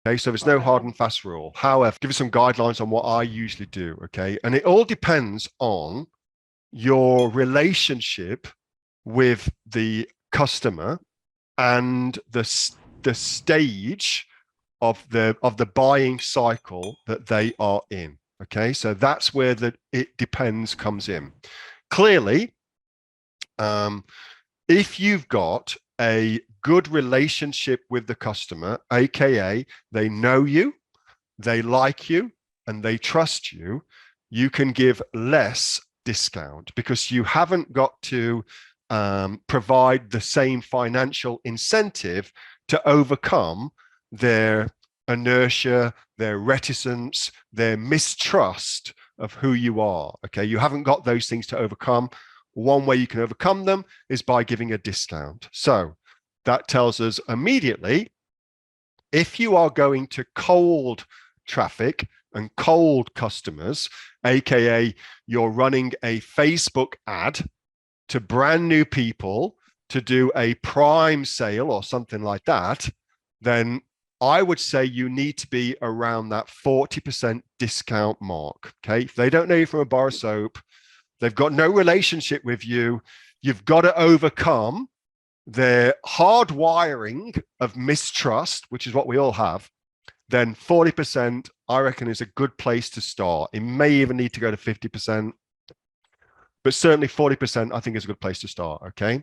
Okay, so there's no hard and fast rule. However, give you some guidelines on what I usually do. Okay, and it all depends on your relationship with the customer and the stage of the buying cycle that they are in. Okay, so that's where the it depends comes in. Clearly, if you've got a good relationship with the customer, aka they know you, they like you, and they trust you, you can give less discount because you haven't got to provide the same financial incentive to overcome their inertia, their reticence, their mistrust of who you are. Okay, you haven't got those things to overcome. One way you can overcome them is by giving a discount. So that tells us immediately, if you are going to cold traffic and cold customers, aka you're running a Facebook ad to brand new people to do a prime sale or something like that, then I would say you need to be around that 40% discount mark. Okay, if they don't know you from a bar of soap, they've got no relationship with you, you've got to overcome their hardwiring of mistrust, which is what we all have, then 40%, I reckon, is a good place to start. It may even need to go to 50%, but certainly 40%, I think, is a good place to start. Okay.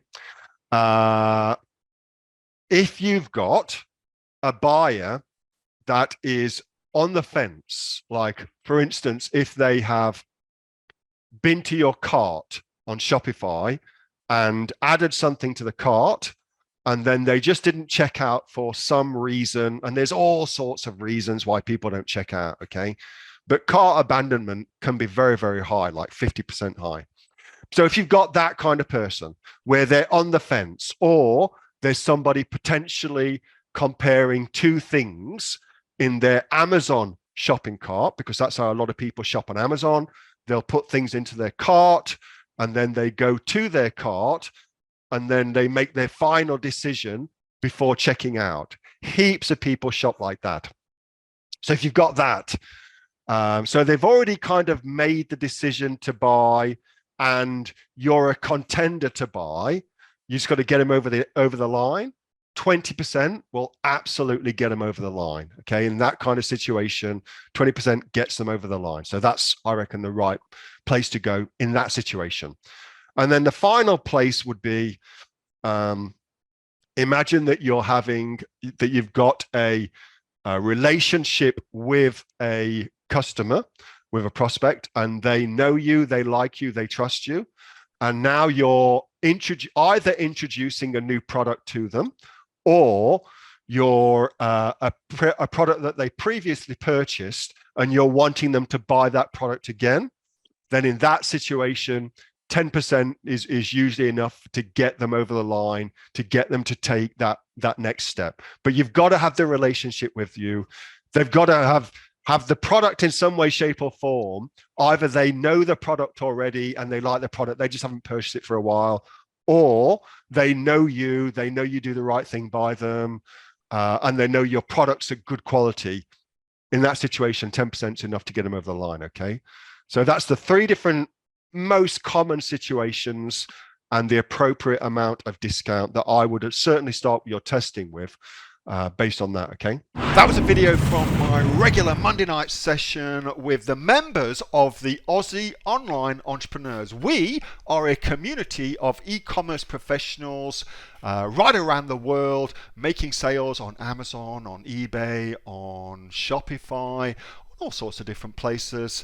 If you've got a buyer that is on the fence, like, for instance, if they have been to your cart on Shopify and added something to the cart, and then they just didn't check out for some reason, and there's all sorts of reasons why people don't check out, okay? But cart abandonment can be very, very high, like 50% high. So if you've got that kind of person where they're on the fence, or there's somebody potentially comparing two things in their Amazon shopping cart, because that's how a lot of people shop on Amazon, they'll put things into their cart, and then they go to their cart, and then they make their final decision before checking out. Heaps of people shop like that. So if you've got that, so they've already kind of made the decision to buy, and you're a contender to buy, you just got to get them over the line. 20% will absolutely get them over the line. Okay, in that kind of situation, 20% gets them over the line. So that's, I reckon, the right place to go in that situation. And then the final place would be, imagine that you've got a relationship with a customer, with a prospect, and they know you, they like you, they trust you. And now you're either introducing a new product to them, or you're a product that they previously purchased and you're wanting them to buy that product again. Then in that situation, 10% is usually enough to get them over the line, to get them to take that next step. But you've got to have the relationship with you. They've got to have the product in some way, shape, or form. Either they know the product already and they like the product, they just haven't purchased it for a while, or they know you do the right thing by them, and they know your products are good quality. In that situation, 10% is enough to get them over the line. Okay, so that's the three different most common situations and the appropriate amount of discount that I would certainly start your testing with, based on that. Okay, that was a video from my regular Monday night session with the members of the Aussie Online Entrepreneurs. We are a community of e-commerce professionals right around the world, making sales on Amazon, on eBay, on Shopify, all sorts of different places,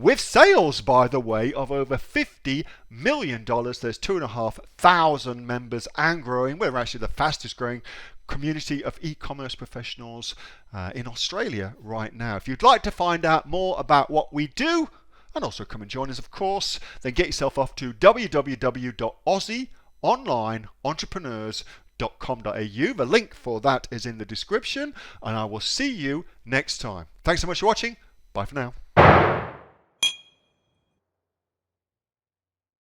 with sales, by the way, of over $50 million. There's 2,500 members and growing. We're actually the fastest growing community of e-commerce professionals in Australia right now. If you'd like to find out more about what we do, and also come and join us, of course, then get yourself off to www.aussieonlineentrepreneurs.com.au. The link for that is in the description, and I will see you next time. Thanks so much for watching. Bye for now.